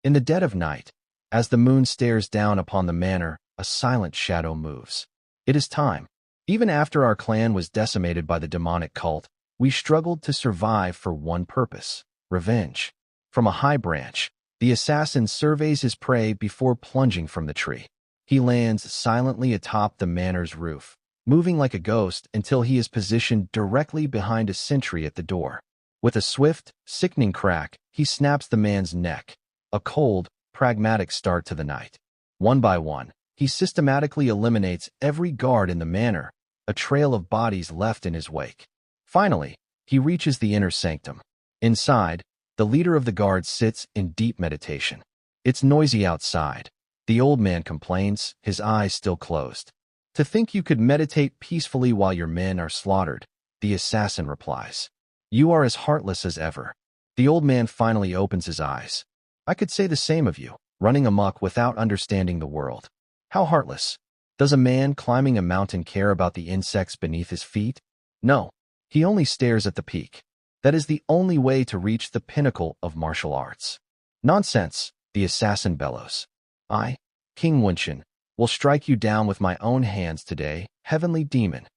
In the dead of night, as the moon stares down upon the manor, a silent shadow moves. It is time. Even after our clan was decimated by the demonic cult, we struggled to survive for one purpose: revenge. From a high branch, the assassin surveys his prey before plunging from the tree. He lands silently atop the manor's roof, moving like a ghost until he is positioned directly behind a sentry at the door. With a swift, sickening crack, he snaps the man's neck. A cold, pragmatic start to the night. One by one, he systematically eliminates every guard in the manor, a trail of bodies left in his wake. Finally, he reaches the inner sanctum. Inside, the leader of the guard sits in deep meditation. It's noisy outside. The old man complains, his eyes still closed. "To think you could meditate peacefully while your men are slaughtered," the assassin replies. "You are as heartless as ever." The old man finally opens his eyes. "I could say the same of you, running amok without understanding the world. How heartless. Does a man climbing a mountain care about the insects beneath his feet? No, he only stares at the peak. That is the only way to reach the pinnacle of martial arts." "Nonsense," the assassin bellows. "I, King Wunshin, will strike you down with my own hands today, heavenly demon."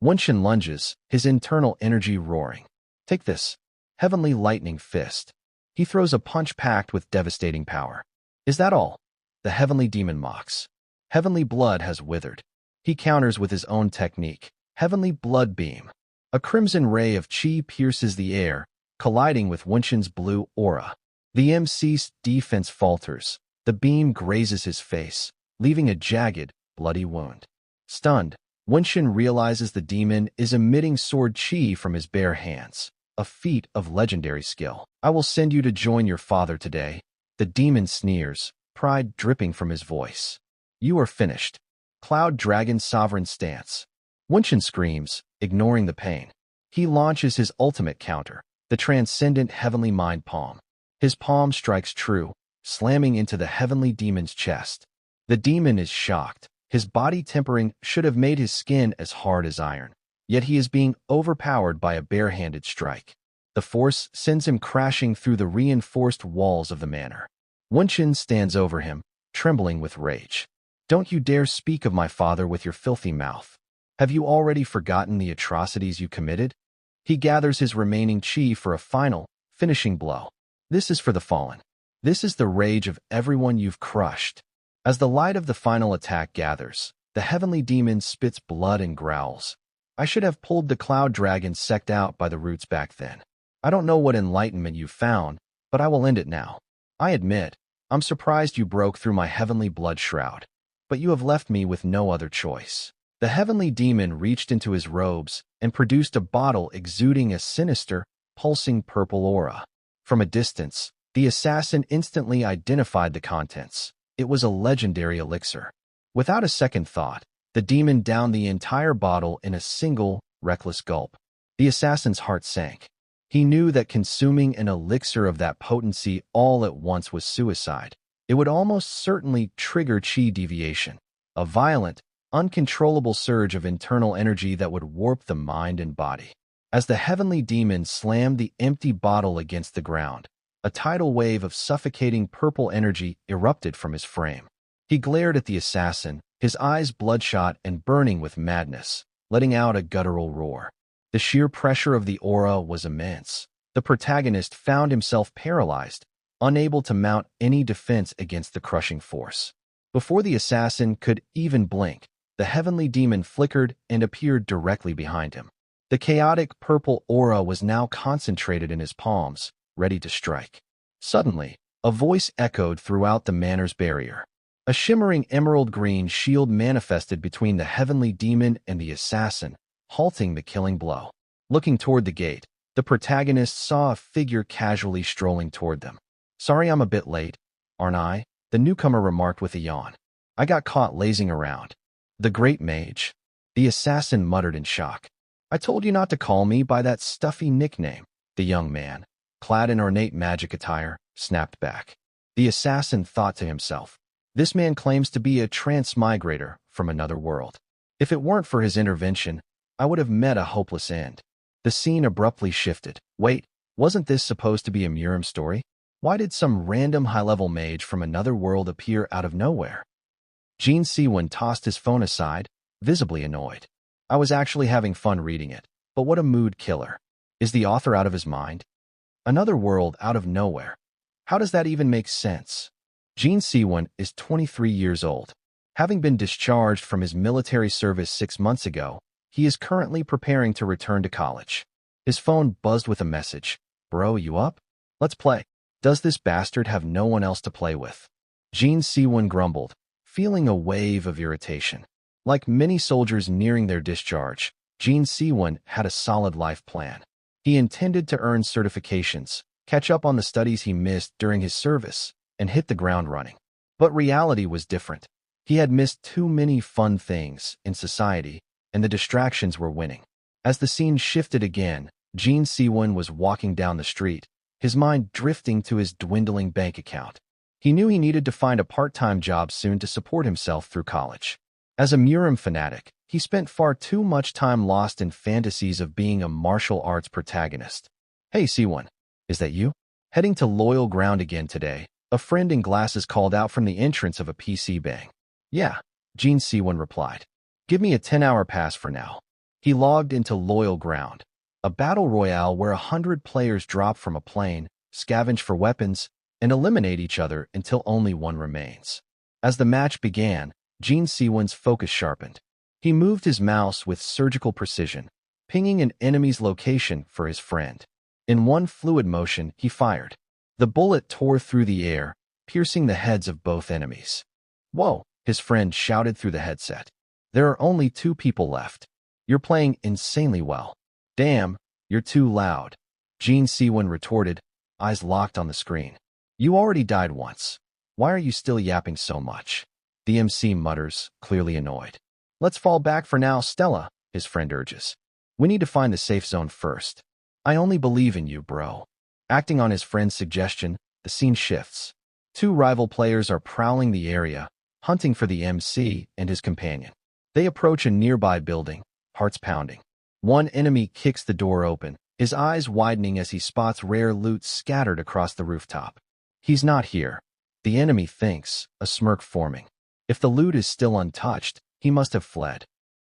Wunshin lunges, his internal energy roaring. "Take this, heavenly lightning fist." He throws a punch packed with devastating power. "Is that all?" the heavenly demon mocks. Heavenly blood has withered. He counters with his own technique, heavenly blood beam. A crimson ray of chi pierces the air, colliding with Wunshin's blue aura. The MC's defense falters. The beam grazes his face, leaving a jagged, bloody wound. Stunned, Wunshin realizes the demon is emitting sword chi from his bare hands, a feat of legendary skill. "I will send you to join your father today." The demon sneers, pride dripping from his voice. "You are finished." Cloud Dragon Sovereign Stance. Wunshin screams, ignoring the pain. He launches his ultimate counter, the transcendent heavenly mind palm. His palm strikes true, slamming into the heavenly demon's chest. The demon is shocked. His body tempering should have made his skin as hard as iron. Yet he is being overpowered by a bare-handed strike. The force sends him crashing through the reinforced walls of the manor. Wunshin stands over him, trembling with rage. "Don't you dare speak of my father with your filthy mouth. Have you already forgotten the atrocities you committed?" He gathers his remaining chi for a final, finishing blow. "This is for the fallen. This is the rage of everyone you've crushed." As the light of the final attack gathers, the heavenly demon spits blood and growls. "I should have pulled the cloud dragon sect out by the roots back then. I don't know what enlightenment you've found, but I will end it now. I admit, I'm surprised you broke through my heavenly blood shroud, but you have left me with no other choice." The heavenly demon reached into his robes and produced a bottle exuding a sinister, pulsing purple aura. From a distance, the assassin instantly identified the contents. It was a legendary elixir. Without a second thought, the demon downed the entire bottle in a single, reckless gulp. The assassin's heart sank. He knew that consuming an elixir of that potency all at once was suicide. It would almost certainly trigger chi deviation, a violent, uncontrollable surge of internal energy that would warp the mind and body. As the heavenly demon slammed the empty bottle against the ground, a tidal wave of suffocating purple energy erupted from his frame. He glared at the assassin, his eyes bloodshot and burning with madness, letting out a guttural roar. The sheer pressure of the aura was immense. The protagonist found himself paralyzed, unable to mount any defense against the crushing force. Before the assassin could even blink, the heavenly demon flickered and appeared directly behind him. The chaotic purple aura was now concentrated in his palms, ready to strike. Suddenly, a voice echoed throughout the manor's barrier. A shimmering emerald green shield manifested between the heavenly demon and the assassin, halting the killing blow. Looking toward the gate, the protagonist saw a figure casually strolling toward them. "Sorry I'm a bit late, aren't I?" the newcomer remarked with a yawn. "I got caught lazing around." "The great mage?" the assassin muttered in shock. "I told you not to call me by that stuffy nickname," the young man, clad in ornate magic attire, snapped back. The assassin thought to himself, "This man claims to be a transmigrator from another world. If it weren't for his intervention, I would have met a hopeless end." The scene abruptly shifted. Wait, wasn't this supposed to be a Murim story? Why did some random high-level mage from another world appear out of nowhere? Jin Siwon tossed his phone aside, visibly annoyed. I was actually having fun reading it, but what a mood killer. Is the author out of his mind? Another world out of nowhere. How does that even make sense? Jin Siwon is 23 years old. Having been discharged from his military service 6 months ago, he is currently preparing to return to college. His phone buzzed with a message. Bro, you up? Let's play. Does this bastard have no one else to play with? Jin Siwon grumbled, feeling a wave of irritation. Like many soldiers nearing their discharge, Jin Siwon had a solid life plan. He intended to earn certifications, catch up on the studies he missed during his service, and hit the ground running. But reality was different. He had missed too many fun things in society, and the distractions were winning. As the scene shifted again, Jin Siwon was walking down the street, his mind drifting to his dwindling bank account. He knew he needed to find a part-time job soon to support himself through college. As a Murim fanatic, he spent far too much time lost in fantasies of being a martial arts protagonist. Hey Siwon, is that you? Heading to loyal ground again today, a friend in glasses called out from the entrance of a PC bang. Yeah, Jin Siwon replied. Give me a 10-hour pass for now. He logged into loyal ground, a battle royale where 100 players drop from a plane, scavenge for weapons, and eliminate each other until only one remains. As the match began, Jin Siwon's focus sharpened. He moved his mouse with surgical precision, pinging an enemy's location for his friend. In one fluid motion, he fired. The bullet tore through the air, piercing the heads of both enemies. Whoa, his friend shouted through the headset. There are only 2 people left. You're playing insanely well. Damn, you're too loud. Jin Siwon retorted, eyes locked on the screen. You already died once. Why are you still yapping so much? The MC mutters, clearly annoyed. Let's fall back for now, Stella, his friend urges. We need to find the safe zone first. I only believe in you, bro. Acting on his friend's suggestion, the scene shifts. 2 rival players are prowling the area, hunting for the MC and his companion. They approach a nearby building, hearts pounding. One enemy kicks the door open, his eyes widening as he spots rare loot scattered across the rooftop. He's not here. The enemy thinks, a smirk forming. If the loot is still untouched, he must have fled.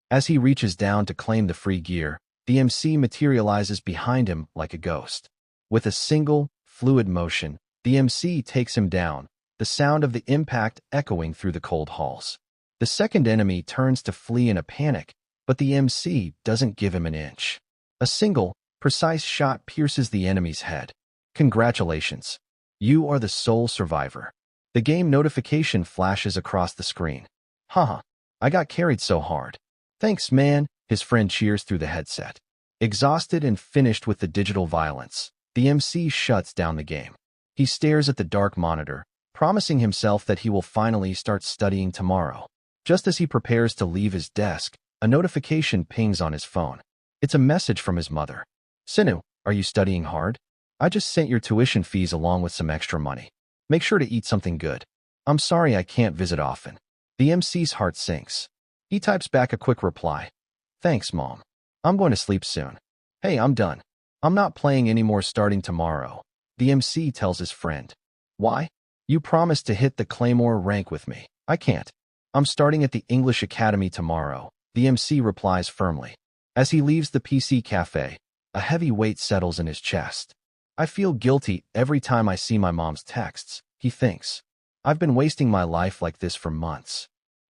As he reaches down to claim the free gear, the MC materializes behind him like a ghost. With a single, fluid motion, the MC takes him down, the sound of the impact echoing through the cold halls. The second enemy turns to flee in a panic, but the MC doesn't give him an inch. A single, precise shot pierces the enemy's head. Congratulations. You are the sole survivor. The game notification flashes across the screen. Haha, I got carried so hard. Thanks, man, his friend cheers through the headset. Exhausted and finished with the digital violence, the MC shuts down the game. He stares at the dark monitor, promising himself that he will finally start studying tomorrow. Just as he prepares to leave his desk, a notification pings on his phone. It's a message from his mother. Sinu, are you studying hard? I just sent your tuition fees along with some extra money. Make sure to eat something good. I'm sorry I can't visit often. The MC's heart sinks. He types back a quick reply. Thanks, Mom. I'm going to sleep soon. Hey, I'm done. I'm not playing anymore starting tomorrow. The MC tells his friend. Why? You promised to hit the Claymore rank with me. I can't. I'm starting at the English Academy tomorrow, the MC replies firmly. As he leaves the PC cafe, a heavy weight settles in his chest. I feel guilty every time I see my mom's texts, he thinks. I've been wasting my life like this for months.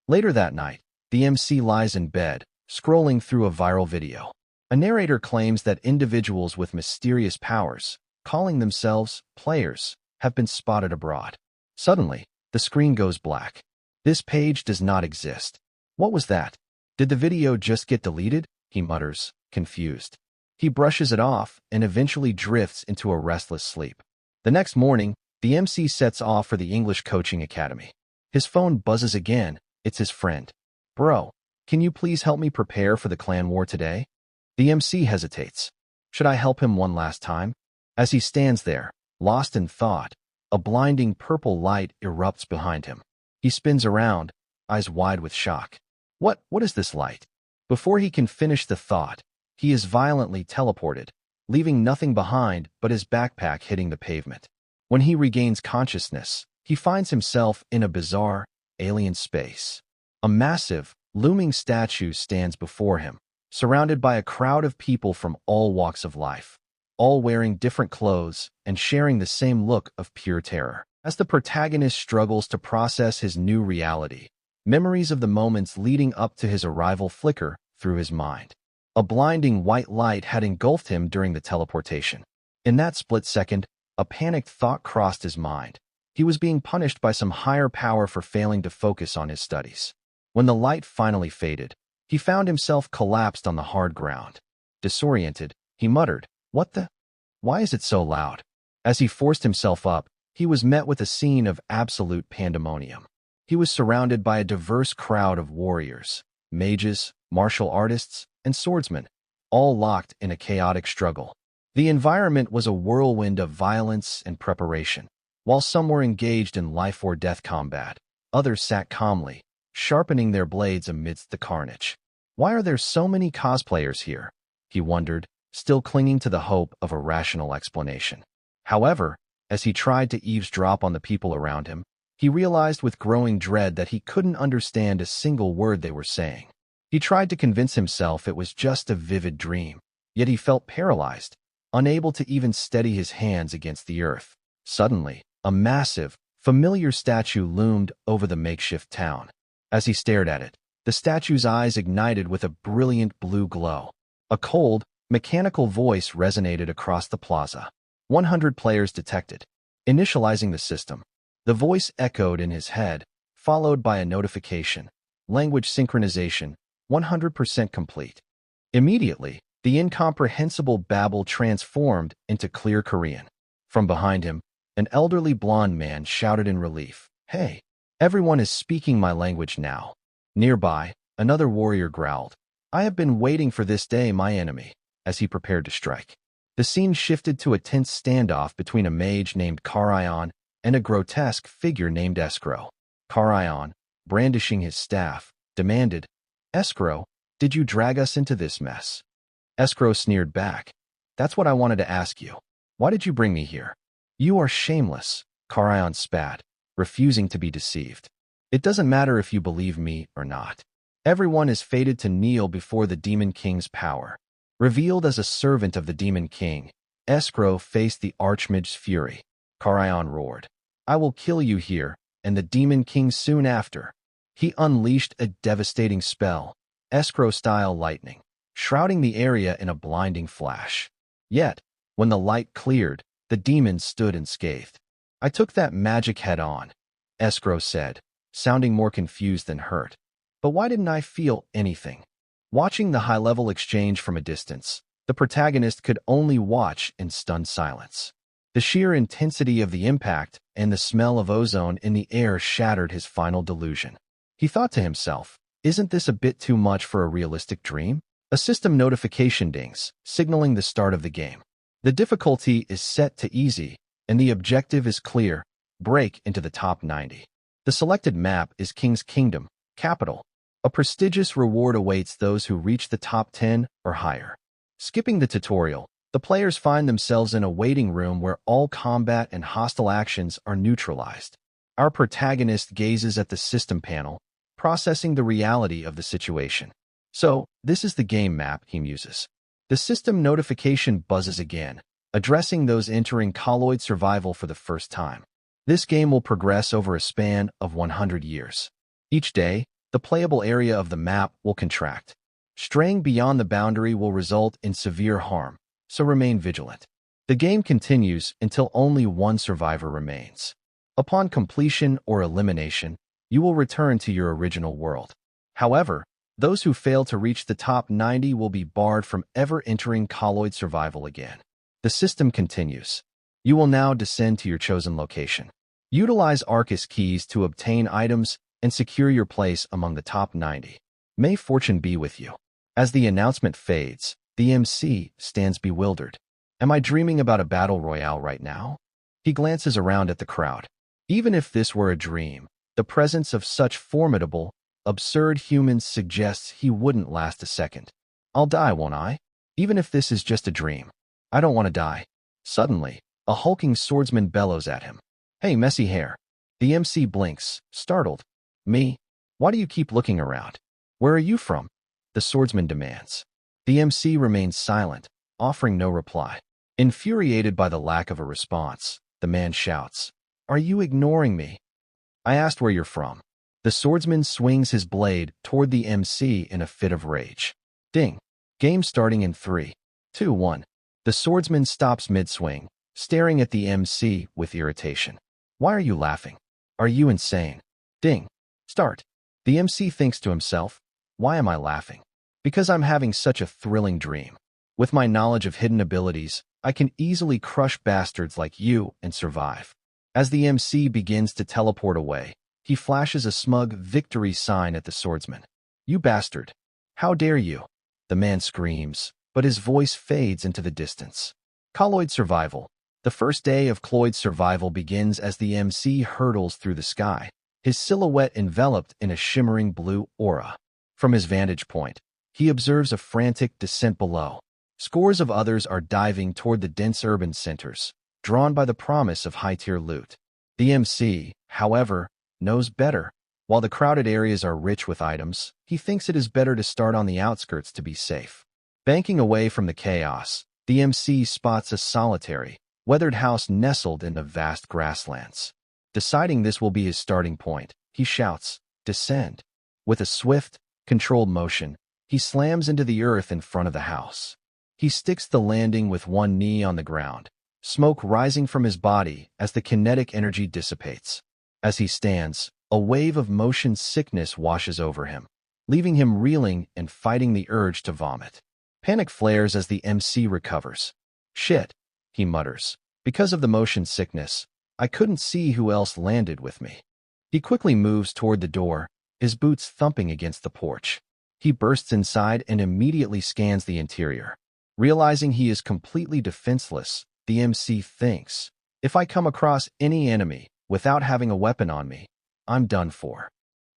Later that night, the MC lies in bed, scrolling through a viral video. A narrator claims that individuals with mysterious powers, calling themselves players, have been spotted abroad. Suddenly, the screen goes black. This page does not exist. What was that? Did the video just get deleted? He mutters, confused. He brushes it off and eventually drifts into a restless sleep. The next morning, the MC sets off for the English Coaching Academy. His phone buzzes again. It's his friend. Bro, can you please help me prepare for the clan war today? The MC hesitates. Should I help him one last time? As he stands there, lost in thought, a blinding purple light erupts behind him. He spins around, eyes wide with shock. What is this light? Before he can finish the thought, he is violently teleported, leaving nothing behind but his backpack hitting the pavement. When he regains consciousness, he finds himself in a bizarre, alien space. A massive, looming statue stands before him, surrounded by a crowd of people from all walks of life, all wearing different clothes and sharing the same look of pure terror. As the protagonist struggles to process his new reality, memories of the moments leading up to his arrival flicker through his mind. A blinding white light had engulfed him during the teleportation. In that split second, a panicked thought crossed his mind. He was being punished by some higher power for failing to focus on his studies. When the light finally faded, he found himself collapsed on the hard ground. Disoriented, he muttered, "What the? Why is it so loud?" As he forced himself up, he was met with a scene of absolute pandemonium. He was surrounded by a diverse crowd of warriors, mages, martial artists, and swordsmen, all locked in a chaotic struggle. The environment was a whirlwind of violence and preparation. While some were engaged in life-or-death combat, others sat calmly, sharpening their blades amidst the carnage. Why are there so many cosplayers here? He wondered, still clinging to the hope of a rational explanation. However, as he tried to eavesdrop on the people around him, he realized with growing dread that he couldn't understand a single word they were saying. He tried to convince himself it was just a vivid dream, yet he felt paralyzed, unable to even steady his hands against the earth. Suddenly, a massive, familiar statue loomed over the makeshift town. As he stared at it, the statue's eyes ignited with a brilliant blue glow. A cold, mechanical voice resonated across the plaza. 100 players detected. Initializing the system. The voice echoed in his head, followed by a notification. Language synchronization, 100% complete. Immediately, the incomprehensible babble transformed into clear Korean. From behind him, an elderly blonde man shouted in relief, "Hey, everyone is speaking my language now." Nearby, another warrior growled, "I have been waiting for this day, my enemy," as he prepared to strike. The scene shifted to a tense standoff between a mage named Karion and a grotesque figure named Escrow. Karion, brandishing his staff, demanded, "Escrow, did you drag us into this mess?" Escrow sneered back, "That's what I wanted to ask you. Why did you bring me here?" "You are shameless," Karion spat, refusing to be deceived. "It doesn't matter if you believe me or not. Everyone is fated to kneel before the Demon King's power." Revealed as a servant of the Demon King, Escrow faced the Archmage's fury. Karion roared, "I will kill you here, and the Demon King soon after." He unleashed a devastating spell, Escrow-style lightning, shrouding the area in a blinding flash. Yet, when the light cleared, the demon stood unscathed. "I took that magic head-on," Escrow said, sounding more confused than hurt. "But why didn't I feel anything?" Watching the high-level exchange from a distance, the protagonist could only watch in stunned silence. The sheer intensity of the impact and the smell of ozone in the air shattered his final delusion. He thought to himself, "Isn't this a bit too much for a realistic dream?" A system notification dings, signaling the start of the game. The difficulty is set to easy, and the objective is clear: break into the top 90. The selected map is King's Kingdom, capital. A prestigious reward awaits those who reach the top 10 or higher. Skipping the tutorial, the players find themselves in a waiting room where all combat and hostile actions are neutralized. Our protagonist gazes at the system panel, processing the reality of the situation. "So, this is the game map," he muses. The system notification buzzes again, addressing those entering colloid survival for the first time. This game will progress over a span of 100 years. Each day, the playable area of the map will contract. Straying beyond the boundary will result in severe harm, so remain vigilant. The game continues until only one survivor remains. Upon completion or elimination, you will return to your original world. However, those who fail to reach the top 90 will be barred from ever entering colloid survival again. The system continues. You will now descend to your chosen location. Utilize Arcus keys to obtain items and secure your place among the top 90. May fortune be with you. As the announcement fades, the MC stands bewildered. Am I dreaming about a battle royale right now? He glances around at the crowd. Even if this were a dream, the presence of such formidable, absurd humans suggests he wouldn't last a second. "I'll die, won't I? Even if this is just a dream." "I don't want to die." Suddenly, A hulking swordsman bellows at him. Hey, messy hair. The MC blinks, startled. Me? Why do you keep looking around? Where are you from? The swordsman demands. The MC remains silent, offering no reply. Infuriated by the lack of a response, the man shouts, Are you ignoring me? I asked where you're from. The swordsman swings his blade toward the MC in a fit of rage. Ding. Game starting in 3, 2, 1. The swordsman stops mid-swing, staring at the MC with irritation. Why are you laughing? Are you insane? Ding. Start. The MC thinks to himself, why am I laughing? Because I'm having such a thrilling dream. With my knowledge of hidden abilities, I can easily crush bastards like you and survive. As the MC begins to teleport away, he flashes a smug victory sign at the swordsman. You bastard! How dare you? The man screams, but his voice fades into the distance. Colloid survival. The first day of Cloyd's survival begins as the MC hurtles through the sky, his silhouette enveloped in a shimmering blue aura. From his vantage point, he observes a frantic descent below. Scores of others are diving toward the dense urban centers, drawn by the promise of high-tier loot. The MC, however, knows better. While the crowded areas are rich with items, he thinks it is better to start on the outskirts to be safe. Banking away from the chaos, the MC spots a solitary, weathered house nestled in the vast grasslands. Deciding this will be his starting point, he shouts, Descend. With a swift, controlled motion, he slams into the earth in front of the house. He sticks the landing with one knee on the ground, smoke rising from his body as the kinetic energy dissipates. As he stands, a wave of motion sickness washes over him, leaving him reeling and fighting the urge to vomit. Panic flares as the MC recovers. Shit, he mutters. Because of the motion sickness, I couldn't see who else landed with me. He quickly moves toward the door, his boots thumping against the porch. He bursts inside and immediately scans the interior. Realizing he is completely defenseless, the MC thinks, if I come across any enemy without having a weapon on me, I'm done for.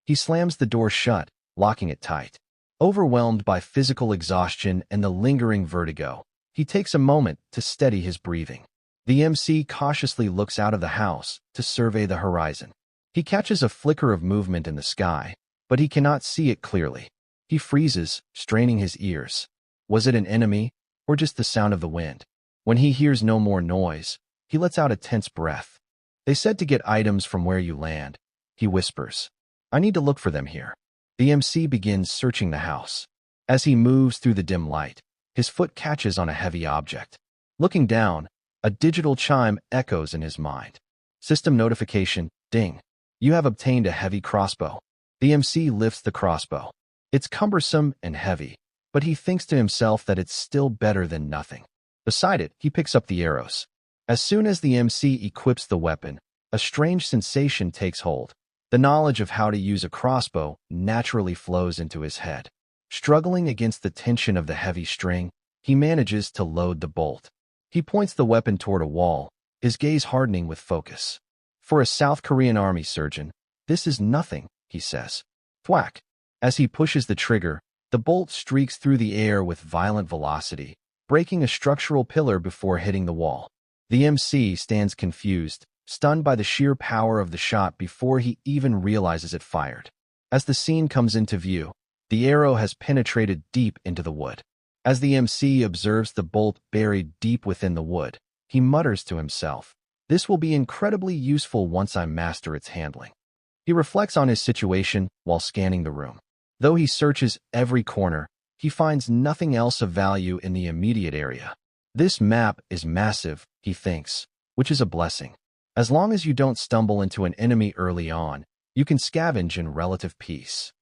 He slams the door shut, locking it tight. Overwhelmed by physical exhaustion and the lingering vertigo, he takes a moment to steady his breathing. The MC cautiously looks out of the house to survey the horizon. He catches a flicker of movement in the sky, but he cannot see it clearly. He freezes, straining his ears. Was it an enemy, or just the sound of the wind? When he hears no more noise, he lets out a tense breath. They said to get items from where you land, he whispers. I need to look for them here. The MC begins searching the house. As he moves through the dim light, his foot catches on a heavy object. Looking down, a digital chime echoes in his mind. System notification, ding. You have obtained a heavy crossbow. The MC lifts the crossbow. It's cumbersome and heavy, but he thinks to himself that it's still better than nothing. Beside it, he picks up the arrows. As soon as the MC equips the weapon, a strange sensation takes hold. The knowledge of how to use a crossbow naturally flows into his head. Struggling against the tension of the heavy string, he manages to load the bolt. He points the weapon toward a wall, his gaze hardening with focus. For a South Korean army surgeon, this is nothing, he says. Thwack. As he pushes the trigger, the bolt streaks through the air with violent velocity, breaking a structural pillar before hitting the wall. The MC stands confused, stunned by the sheer power of the shot before he even realizes it fired. As the scene comes into view, the arrow has penetrated deep into the wood. As the MC observes the bolt buried deep within the wood, he mutters to himself, this will be incredibly useful once I master its handling. He reflects on his situation while scanning the room. Though he searches every corner, he finds nothing else of value in the immediate area. This map is massive, he thinks, which is a blessing. As long as you don't stumble into an enemy early on, you can scavenge in relative peace.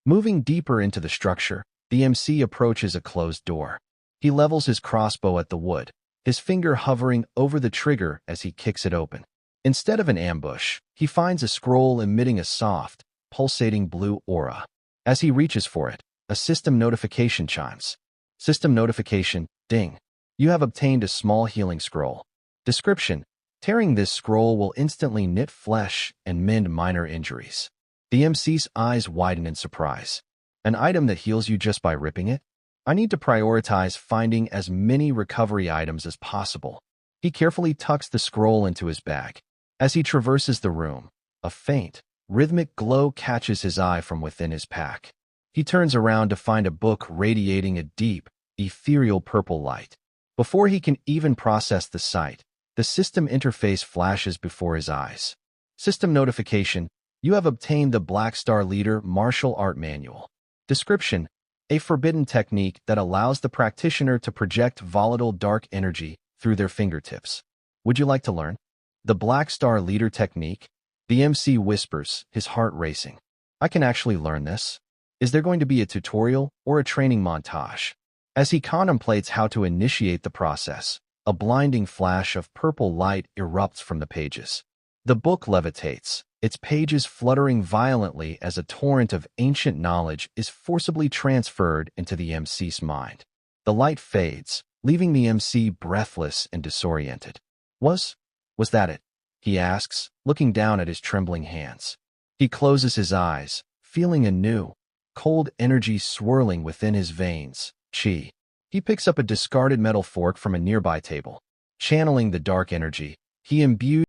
Moving deeper into the structure, the MC approaches a closed door. He levels his crossbow at the wood, his finger hovering over the trigger as he kicks it open. Instead of an ambush, he finds a scroll emitting a soft, pulsating blue aura. As he reaches for it, a system notification chimes. System notification, ding. You have obtained a small healing scroll. Description: tearing this scroll will instantly knit flesh and mend minor injuries. The MC's eyes widen in surprise. An item that heals you just by ripping it? I need to prioritize finding as many recovery items as possible. He carefully tucks the scroll into his bag. As he traverses the room, a faint, rhythmic glow catches his eye from within his pack. He turns around to find a book radiating a deep, ethereal purple light. Before he can even process the sight, the system interface flashes before his eyes. System notification: you have obtained the Black Star Leader Martial Art Manual. Description: a forbidden technique that allows the practitioner to project volatile dark energy through their fingertips. Would you like to learn? The Black Star Leader technique? The MC whispers, his heart racing. I can actually learn this? Is there going to be a tutorial or a training montage? As he contemplates how to initiate the process, a blinding flash of purple light erupts from the pages. The book levitates, its pages fluttering violently as a torrent of ancient knowledge is forcibly transferred into the MC's mind. The light fades, leaving the MC breathless and disoriented. Was that it? He asks, looking down at his trembling hands. He closes his eyes, feeling a new, cold energy swirling within his veins. Chi. He picks up a discarded metal fork from a nearby table. Channeling the dark energy, he imbues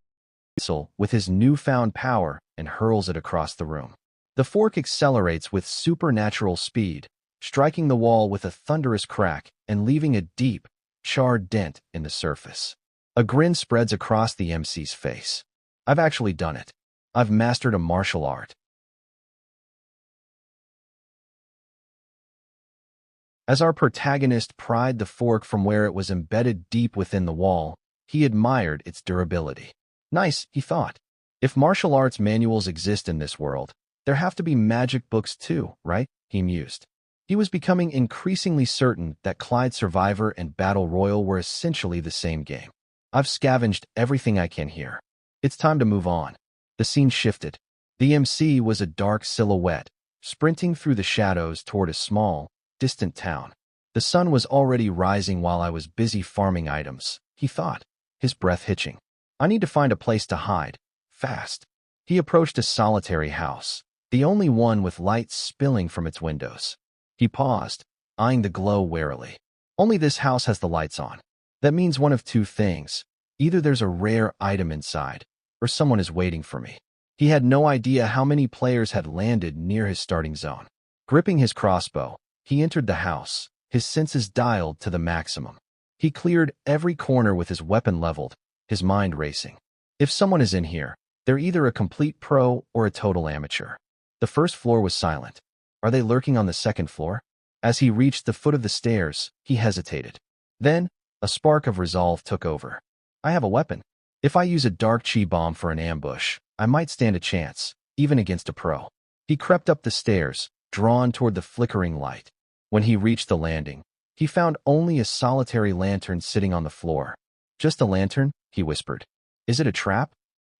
it with his newfound power and hurls it across the room. The fork accelerates with supernatural speed, striking the wall with a thunderous crack and leaving a deep, charred dent in the surface. A grin spreads across the MC's face. I've actually done it. I've mastered a martial art. As our protagonist pried the fork from where it was embedded deep within the wall, he admired its durability. Nice, he thought. If martial arts manuals exist in this world, there have to be magic books too, right? He mused. He was becoming increasingly certain that Clyde Survivor and Battle Royale were essentially the same game. I've scavenged everything I can here. It's time to move on. The scene shifted. The MC was a dark silhouette, sprinting through the shadows toward a small, distant town. The sun was already rising while I was busy farming items, he thought, his breath hitching. I need to find a place to hide, fast. He approached a solitary house, the only one with light spilling from its windows. He paused, eyeing the glow warily. Only this house has the lights on. That means one of two things. Either there's a rare item inside, or someone is waiting for me. He had no idea how many players had landed near his starting zone. Gripping his crossbow, he entered the house, his senses dialed to the maximum. He cleared every corner with his weapon leveled, his mind racing. If someone is in here, they're either a complete pro or a total amateur. The first floor was silent. Are they lurking on the second floor? As he reached the foot of the stairs, he hesitated. Then, a spark of resolve took over. I have a weapon. If I use a dark chi bomb for an ambush, I might stand a chance, even against a pro. He crept up the stairs, drawn toward the flickering light. When he reached the landing, he found only a solitary lantern sitting on the floor. Just a lantern? He whispered. Is it a trap?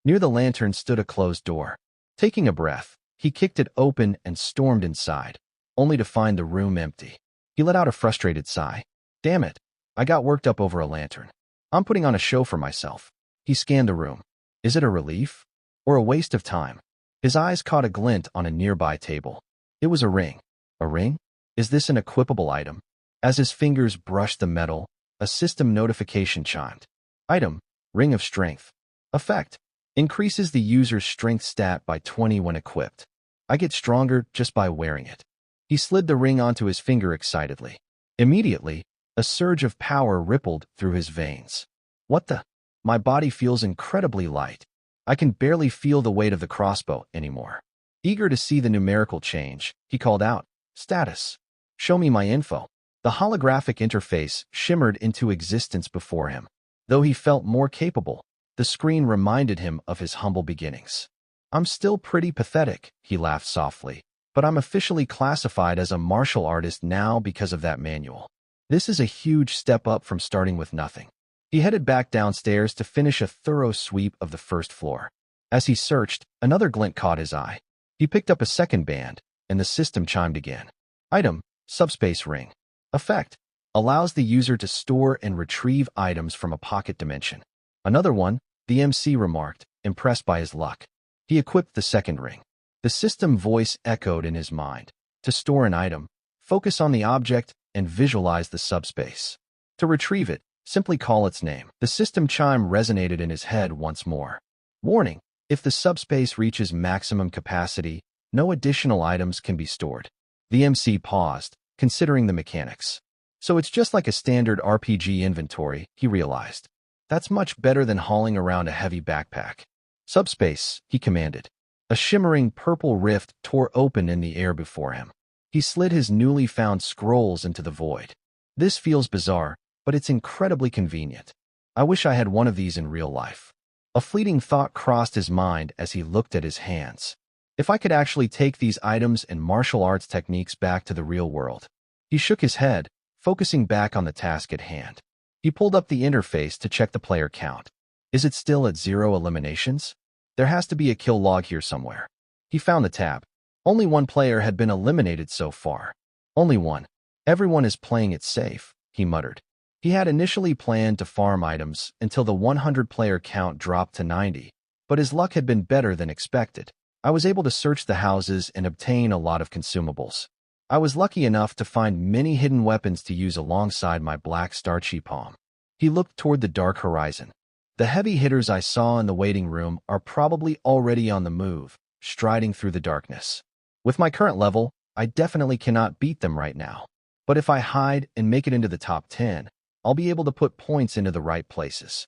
Near the lantern stood a closed door. Taking a breath, he kicked it open and stormed inside, only to find the room empty. He let out a frustrated sigh. Damn it, I got worked up over a lantern. I'm putting on a show for myself. He scanned the room. Is it a relief? Or a waste of time? His eyes caught a glint on a nearby table. It was a ring. A ring? Is this an equipable item? As his fingers brushed the metal, a system notification chimed. Item, Ring of Strength. Effect, increases the user's strength stat by 20 when equipped. I get stronger just by wearing it. He slid the ring onto his finger excitedly. Immediately, a surge of power rippled through his veins. What the? My body feels incredibly light. I can barely feel the weight of the crossbow anymore. Eager to see the numerical change, he called out, Status. Show me my info. The holographic interface shimmered into existence before him. Though he felt more capable, the screen reminded him of his humble beginnings. I'm still pretty pathetic, he laughed softly, but I'm officially classified as a martial artist now because of that manual. This is a huge step up from starting with nothing. He headed back downstairs to finish a thorough sweep of the first floor. As he searched, another glint caught his eye. He picked up a second band, and the system chimed again. Item, Subspace Ring. Effect, allows the user to store and retrieve items from a pocket dimension. Another one, the MC remarked, impressed by his luck. He equipped the second ring. The system voice echoed in his mind. To store an item, focus on the object and visualize the subspace. To retrieve it, Simply call its name. The system chime resonated in his head once more. Warning: if the subspace reaches maximum capacity, no additional items can be stored. The MC paused, considering the mechanics. So it's just like a standard RPG inventory, he realized. That's much better than hauling around a heavy backpack. Subspace, he commanded. A shimmering purple rift tore open in the air before him. He slid his newly found scrolls into the void. This feels bizarre, but it's incredibly convenient. I wish I had one of these in real life. A fleeting thought crossed his mind as he looked at his hands. If I could actually take these items and martial arts techniques back to the real world. He shook his head, focusing back on the task at hand. He pulled up the interface to check the player count. Is it still at 0 eliminations? There has to be a kill log here somewhere. He found the tab. Only one player had been eliminated so far. Only one. Everyone is playing it safe, he muttered. He had initially planned to farm items until the 100-player count dropped to 90, but his luck had been better than expected. I was able to search the houses and obtain a lot of consumables. I was lucky enough to find many hidden weapons to use alongside my black starchy palm. He looked toward the dark horizon. The heavy hitters I saw in the waiting room are probably already on the move, striding through the darkness. With my current level, I definitely cannot beat them right now. But if I hide and make it into the top 10, I'll be able to put points into the right places.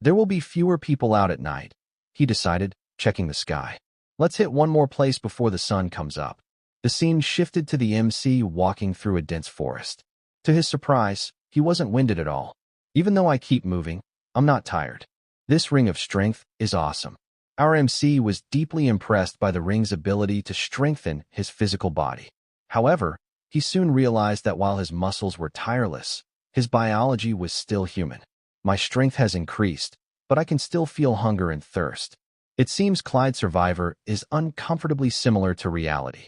There will be fewer people out at night, he decided, checking the sky. Let's hit one more place before the sun comes up. The scene shifted to the MC walking through a dense forest. To his surprise, he wasn't winded at all. Even though I keep moving, I'm not tired. This ring of strength is awesome. Our MC was deeply impressed by the ring's ability to strengthen his physical body. However, he soon realized that while his muscles were tireless, his biology was still human. My strength has increased, but I can still feel hunger and thirst. It seems Clyde Survivor is uncomfortably similar to reality.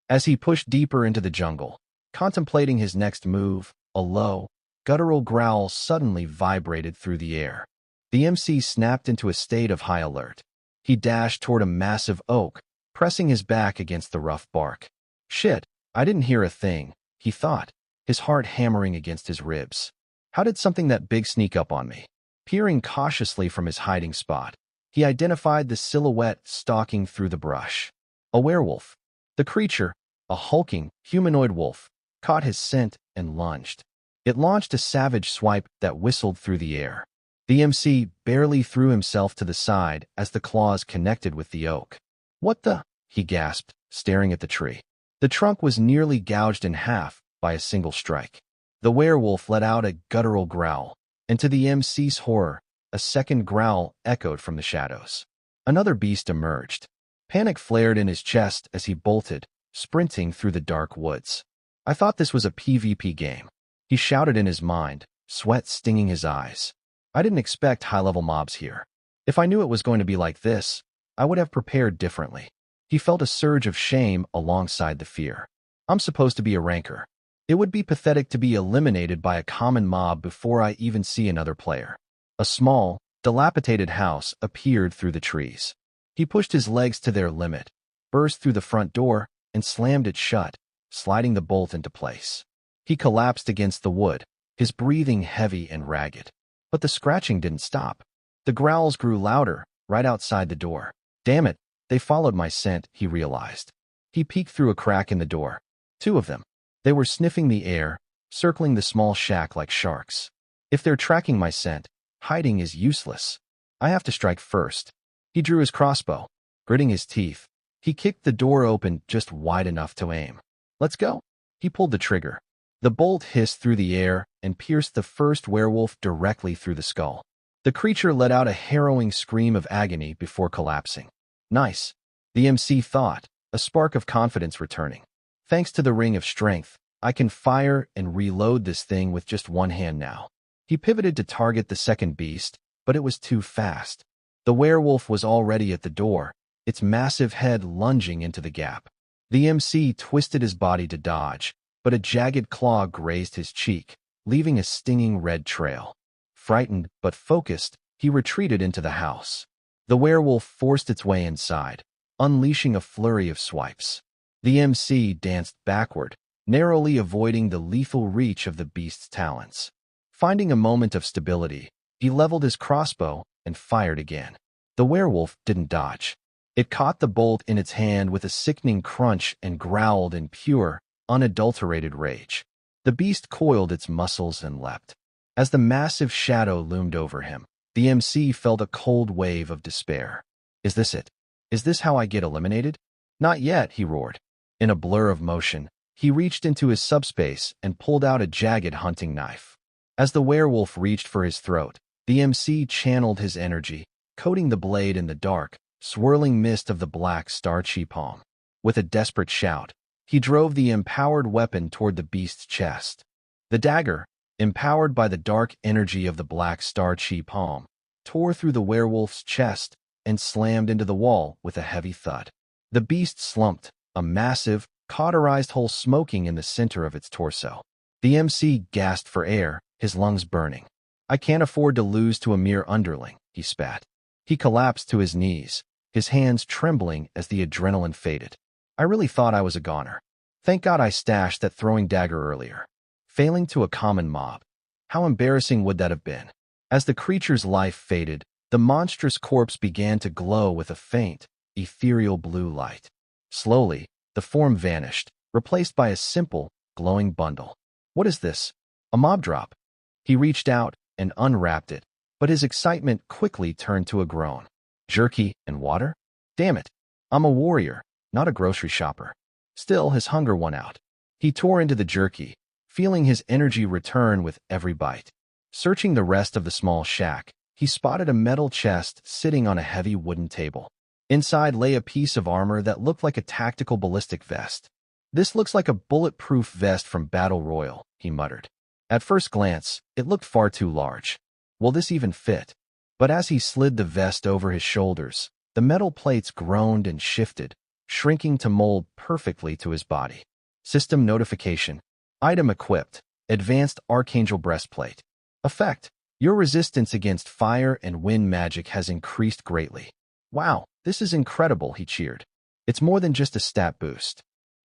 As he pushed deeper into the jungle, contemplating his next move, a low, guttural growl suddenly vibrated through the air. The MC snapped into a state of high alert. He dashed toward a massive oak, pressing his back against the rough bark. Shit, I didn't hear a thing, he thought, his heart hammering against his ribs. How did something that big sneak up on me? Peering cautiously from his hiding spot, he identified the silhouette stalking through the brush. A werewolf. The creature, a hulking, humanoid wolf, caught his scent and lunged. It launched a savage swipe that whistled through the air. The MC barely threw himself to the side as the claws connected with the oak. What the? He gasped, staring at the tree. The trunk was nearly gouged in half by a single strike. The werewolf let out a guttural growl, and to the MC's horror, a second growl echoed from the shadows. Another beast emerged. Panic flared in his chest as he bolted, sprinting through the dark woods. I thought this was a PvP game. He shouted in his mind, sweat stinging his eyes. I didn't expect high-level mobs here. If I knew it was going to be like this, I would have prepared differently. He felt a surge of shame alongside the fear. I'm supposed to be a ranker. It would be pathetic to be eliminated by a common mob before I even see another player. A small, dilapidated house appeared through the trees. He pushed his legs to their limit, burst through the front door, and slammed it shut, sliding the bolt into place. He collapsed against the wood, his breathing heavy and ragged. But the scratching didn't stop. The growls grew louder, right outside the door. Damn it, they followed my scent, he realized. He peeked through a crack in the door. 2 of them. They were sniffing the air, circling the small shack like sharks. If they're tracking my scent, hiding is useless. I have to strike first. He drew his crossbow. Gritting his teeth, he kicked the door open just wide enough to aim. Let's go. He pulled the trigger. The bolt hissed through the air and pierced the first werewolf directly through the skull. The creature let out a harrowing scream of agony before collapsing. Nice, the MC thought, a spark of confidence returning. Thanks to the ring of strength, I can fire and reload this thing with just one hand now. He pivoted to target the second beast, but it was too fast. The werewolf was already at the door, its massive head lunging into the gap. The MC twisted his body to dodge, but a jagged claw grazed his cheek, leaving a stinging red trail. Frightened but focused, he retreated into the house. The werewolf forced its way inside, unleashing a flurry of swipes. The MC danced backward, narrowly avoiding the lethal reach of the beast's talons. Finding a moment of stability, he leveled his crossbow and fired again. The werewolf didn't dodge. It caught the bolt in its hand with a sickening crunch and growled in pure, unadulterated rage. The beast coiled its muscles and leapt. As the massive shadow loomed over him, the MC felt a cold wave of despair. Is this it? Is this how I get eliminated? Not yet, he roared. In a blur of motion, he reached into his subspace and pulled out a jagged hunting knife. As the werewolf reached for his throat, the MC channeled his energy, coating the blade in the dark, swirling mist of the black star-chi palm. With a desperate shout, he drove the empowered weapon toward the beast's chest. The dagger, empowered by the dark energy of the black star-chi palm, tore through the werewolf's chest and slammed into the wall with a heavy thud. The beast slumped, a massive, cauterized hole smoking in the center of its torso. The MC gasped for air, his lungs burning. I can't afford to lose to a mere underling, he spat. He collapsed to his knees, his hands trembling as the adrenaline faded. I really thought I was a goner. Thank God I stashed that throwing dagger earlier. Failing to a common mob. How embarrassing would that have been? As the creature's life faded, the monstrous corpse began to glow with a faint, ethereal blue light. Slowly, the form vanished, replaced by a simple, glowing bundle. What is this? A mob drop. He reached out and unwrapped it, but his excitement quickly turned to a groan. Jerky and water? Damn it. I'm a warrior, not a grocery shopper. Still, his hunger won out. He tore into the jerky, feeling his energy return with every bite. Searching the rest of the small shack, he spotted a metal chest sitting on a heavy wooden table. Inside lay a piece of armor that looked like a tactical ballistic vest. This looks like a bulletproof vest from Battle Royale, he muttered. At first glance, it looked far too large. Will this even fit? But as he slid the vest over his shoulders, the metal plates groaned and shifted, shrinking to mold perfectly to his body. System notification. Item equipped. Advanced Archangel Breastplate. Effect. Your resistance against fire and wind magic has increased greatly. Wow, this is incredible, he cheered. It's more than just a stat boost.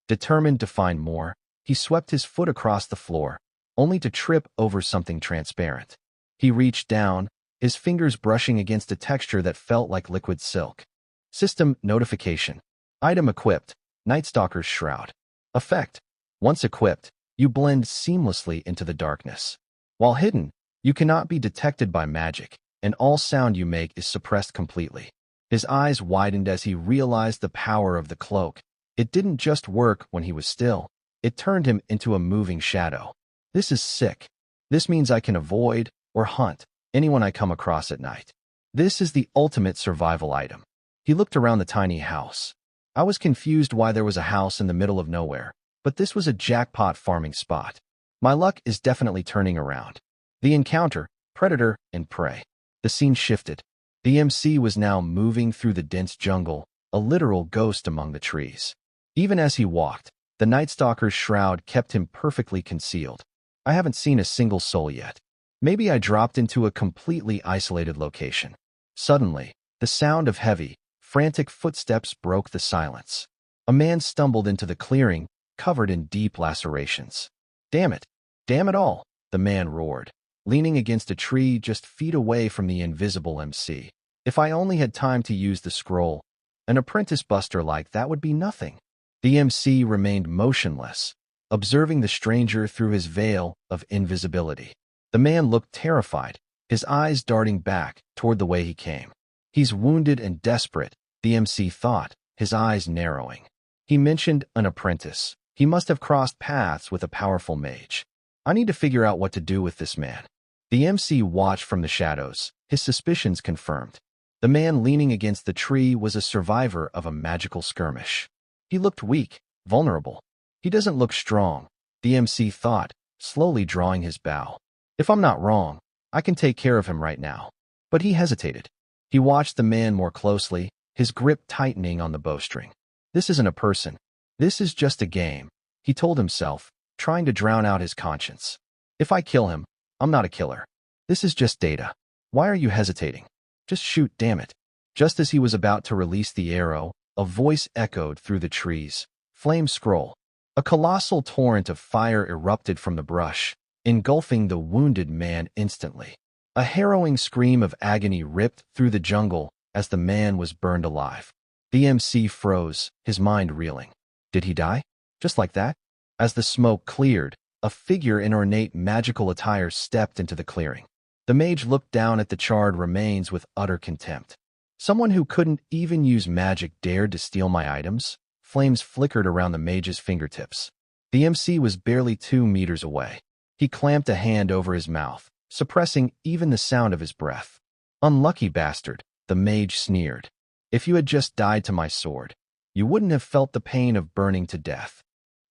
Determined to find more, he swept his foot across the floor, only to trip over something transparent. He reached down, his fingers brushing against a texture that felt like liquid silk. System notification. Item equipped. Night Stalker's Shroud. Effect. Once equipped, you blend seamlessly into the darkness. While hidden, you cannot be detected by magic, and all sound you make is suppressed completely. His eyes widened as he realized the power of the cloak. It didn't just work when he was still. It turned him into a moving shadow. This is sick. This means I can avoid, or hunt, anyone I come across at night. This is the ultimate survival item. He looked around the tiny house. I was confused why there was a house in the middle of nowhere, but this was a jackpot farming spot. My luck is definitely turning around. The encounter, predator and prey. The scene shifted. The MC was now moving through the dense jungle, a literal ghost among the trees. Even as he walked, the Night Stalker's shroud kept him perfectly concealed. I haven't seen a single soul yet. Maybe I dropped into a completely isolated location. Suddenly, the sound of heavy, frantic footsteps broke the silence. A man stumbled into the clearing, covered in deep lacerations. Damn it! Damn it all! The man roared, leaning against a tree just feet away from the invisible MC. If I only had time to use the scroll, an apprentice buster like that would be nothing. The MC remained motionless, observing the stranger through his veil of invisibility. The man looked terrified, his eyes darting back toward the way he came. He's wounded and desperate, the MC thought, his eyes narrowing. He mentioned an apprentice. He must have crossed paths with a powerful mage. I need to figure out what to do with this man. The MC watched from the shadows, his suspicions confirmed. The man leaning against the tree was a survivor of a magical skirmish. He looked weak, vulnerable. He doesn't look strong, the MC thought, slowly drawing his bow. If I'm not wrong, I can take care of him right now. But he hesitated. He watched the man more closely, his grip tightening on the bowstring. This isn't a person. This is just a game, he told himself, trying to drown out his conscience. If I kill him, I'm not a killer. This is just data. Why are you hesitating? Just shoot, damn it. Just as he was about to release the arrow, a voice echoed through the trees. Flame scroll. A colossal torrent of fire erupted from the brush, engulfing the wounded man instantly. A harrowing scream of agony ripped through the jungle as the man was burned alive. The MC froze, his mind reeling. Did he die? Just like that? As the smoke cleared, a figure in ornate magical attire stepped into the clearing. The mage looked down at the charred remains with utter contempt. Someone who couldn't even use magic dared to steal my items? Flames flickered around the mage's fingertips. The MC was barely 2 meters away. He clamped a hand over his mouth, suppressing even the sound of his breath. Unlucky bastard, the mage sneered. If you had just died to my sword, you wouldn't have felt the pain of burning to death.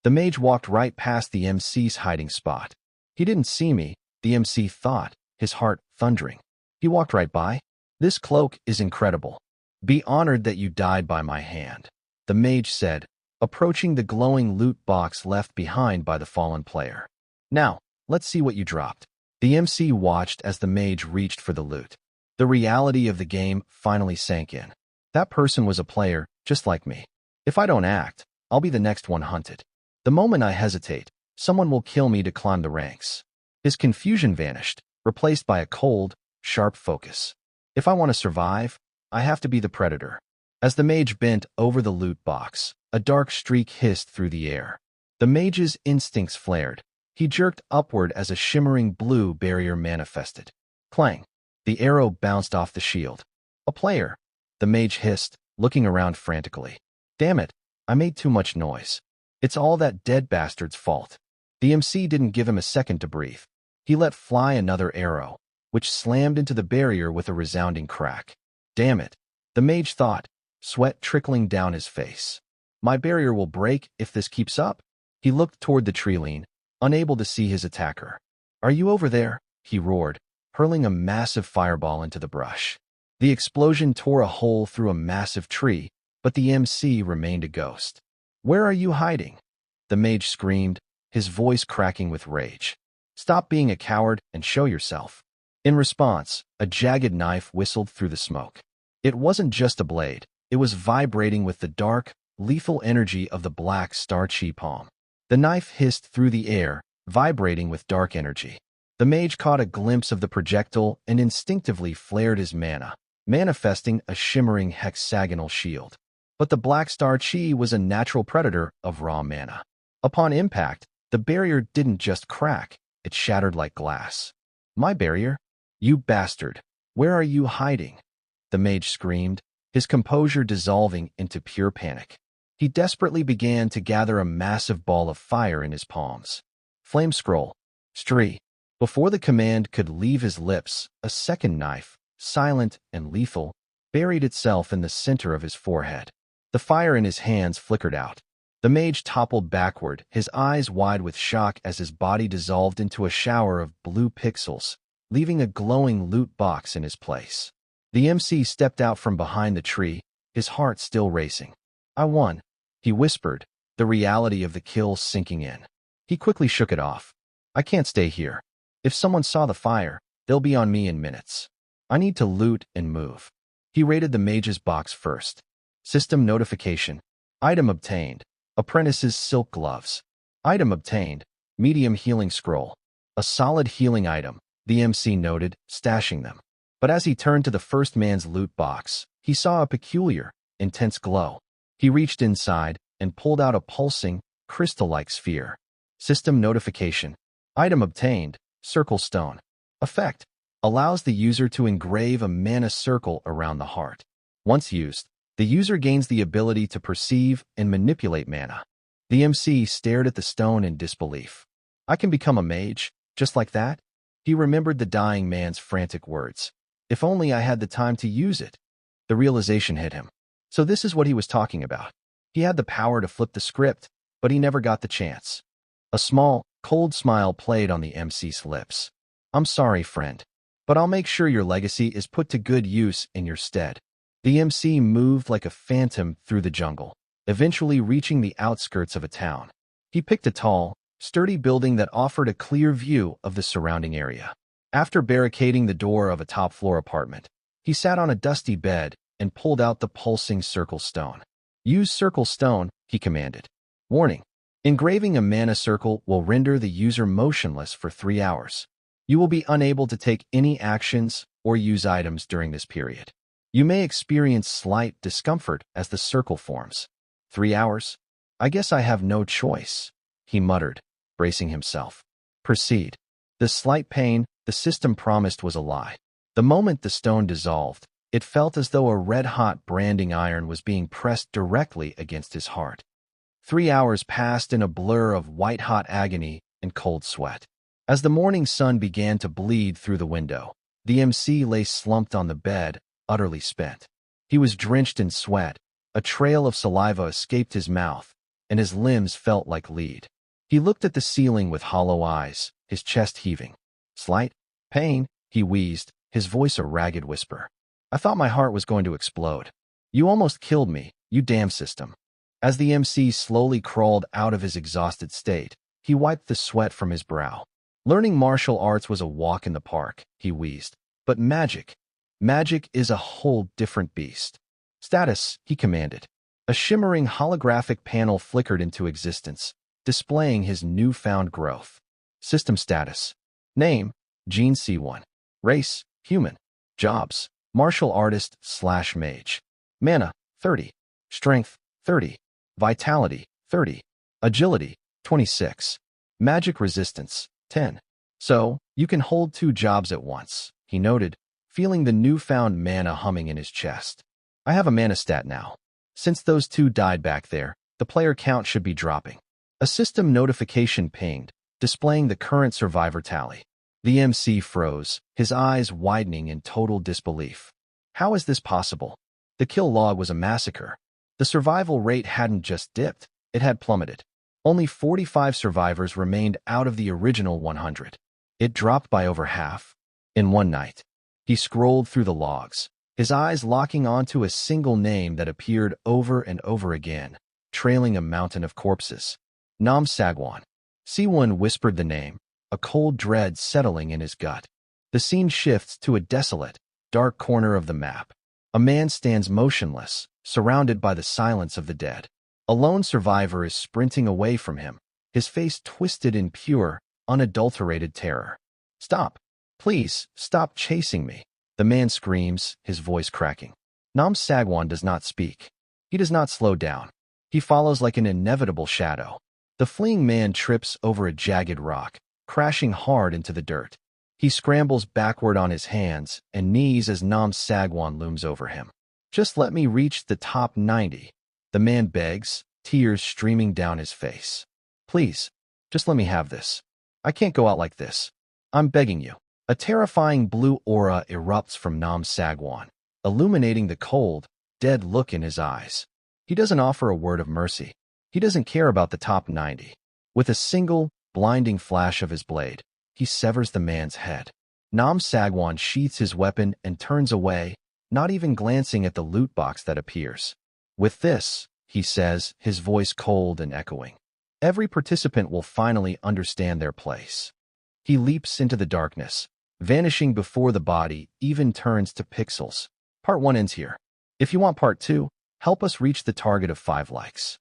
The mage walked right past the MC's hiding spot. He didn't see me, the MC thought, his heart thundering. He walked right by. This cloak is incredible. Be honored that you died by my hand, the mage said, approaching the glowing loot box left behind by the fallen player. Now, let's see what you dropped. The MC watched as the mage reached for the loot. The reality of the game finally sank in. That person was a player, just like me. If I don't act, I'll be the next one hunted. The moment I hesitate, someone will kill me to climb the ranks. His confusion vanished, replaced by a cold, sharp focus. If I want to survive, I have to be the predator. As the mage bent over the loot box, a dark streak hissed through the air. The mage's instincts flared. He jerked upward as a shimmering blue barrier manifested. Clang! The arrow bounced off the shield. A player, the mage hissed, looking around frantically. Damn it, I made too much noise. It's all that dead bastard's fault. The MC didn't give him a second to breathe. He let fly another arrow, which slammed into the barrier with a resounding crack. Damn it, the mage thought, sweat trickling down his face. My barrier will break if this keeps up. He looked toward the tree-line, unable to see his attacker. Are you over there? He roared, hurling a massive fireball into the brush. The explosion tore a hole through a massive tree, but the MC remained a ghost. Where are you hiding? The mage screamed, his voice cracking with rage. Stop being a coward and show yourself. In response, a jagged knife whistled through the smoke. It wasn't just a blade, it was vibrating with the dark, lethal energy of the black star chi palm. The knife hissed through the air, vibrating with dark energy. The mage caught a glimpse of the projectile and instinctively flared his mana, manifesting a shimmering hexagonal shield. But the black star chi was a natural predator of raw mana. Upon impact, the barrier didn't just crack, it shattered like glass. My barrier? You bastard! Where are you hiding? The mage screamed, his composure dissolving into pure panic. He desperately began to gather a massive ball of fire in his palms. Flame scroll. Stree. Before the command could leave his lips, a second knife, silent and lethal, buried itself in the center of his forehead. The fire in his hands flickered out. The mage toppled backward, his eyes wide with shock as his body dissolved into a shower of blue pixels, leaving a glowing loot box in his place. The MC stepped out from behind the tree, his heart still racing. I won, he whispered, the reality of the kill sinking in. He quickly shook it off. I can't stay here. If someone saw the fire, they'll be on me in minutes. I need to loot and move. He raided the mage's box first. System notification. Item obtained. Apprentice's silk gloves. Item obtained. Medium healing scroll. A solid healing item, the MC noted, stashing them. But as he turned to the first man's loot box, he saw a peculiar, intense glow. He reached inside and pulled out a pulsing, crystal-like sphere. System notification. Item obtained. Circle stone. Effect. Allows the user to engrave a mana circle around the heart. Once used, the user gains the ability to perceive and manipulate mana. The MC stared at the stone in disbelief. I can become a mage, just like that? He remembered the dying man's frantic words. If only I had the time to use it. The realization hit him. So this is what he was talking about. He had the power to flip the script, but he never got the chance. A small, cold smile played on the MC's lips. I'm sorry, friend, but I'll make sure your legacy is put to good use in your stead. The MC moved like a phantom through the jungle, eventually reaching the outskirts of a town. He picked a tall, sturdy building that offered a clear view of the surrounding area. After barricading the door of a top-floor apartment, he sat on a dusty bed and pulled out the pulsing circle stone. Use circle stone, he commanded. Warning: Engraving a mana circle will render the user motionless for 3 hours. You will be unable to take any actions or use items during this period. You may experience slight discomfort as the circle forms. 3 hours? I guess I have no choice, he muttered, bracing himself. Proceed. The slight pain the system promised was a lie. The moment the stone dissolved, it felt as though a red-hot branding iron was being pressed directly against his heart. 3 hours passed in a blur of white-hot agony and cold sweat. As the morning sun began to bleed through the window, the MC lay slumped on the bed, utterly spent. He was drenched in sweat, a trail of saliva escaped his mouth, and his limbs felt like lead. He looked at the ceiling with hollow eyes, his chest heaving. Slight pain, he wheezed, his voice a ragged whisper. I thought my heart was going to explode. You almost killed me, you damn system. As the MC slowly crawled out of his exhausted state, he wiped the sweat from his brow. Learning martial arts was a walk in the park, he wheezed. But magic is a whole different beast. Status, he commanded. A shimmering holographic panel flickered into existence, displaying his newfound growth. System status. Name, Gene C1. Race, human. Jobs, martial artist/mage. Mana, 30. Strength, 30. Vitality, 30. Agility, 26. Magic resistance, 10. So, you can hold 2 jobs at once, he noted, feeling the newfound mana humming in his chest. I have a mana stat now. Since those 2 died back there, the player count should be dropping. A system notification pinged, displaying the current survivor tally. The MC froze, his eyes widening in total disbelief. How is this possible? The kill log was a massacre. The survival rate hadn't just dipped, it had plummeted. Only 45 survivors remained out of the original 100. It dropped by over half. In one night, he scrolled through the logs, his eyes locking onto a single name that appeared over and over again, trailing a mountain of corpses. Nam Sagwan. C1 whispered the name, a cold dread settling in his gut. The scene shifts to a desolate, dark corner of the map. A man stands motionless, surrounded by the silence of the dead. A lone survivor is sprinting away from him, his face twisted in pure, unadulterated terror. Stop! Please, stop chasing me! The man screams, his voice cracking. Nam Sagwan does not speak. He does not slow down. He follows like an inevitable shadow. The fleeing man trips over a jagged rock, crashing hard into the dirt. He scrambles backward on his hands and knees as Nam Sagwan looms over him. Just let me reach the top 90. The man begs, tears streaming down his face. Please, just let me have this. I can't go out like this. I'm begging you. A terrifying blue aura erupts from Nam Sagwan, illuminating the cold, dead look in his eyes. He doesn't offer a word of mercy. He doesn't care about the top 90. With a single, blinding flash of his blade, he severs the man's head. Nam Sagwan sheaths his weapon and turns away, not even glancing at the loot box that appears. With this, he says, his voice cold and echoing, every participant will finally understand their place. He leaps into the darkness, vanishing before the body even turns to pixels. Part 1 ends here. If you want Part 2, help us reach the target of 5 likes.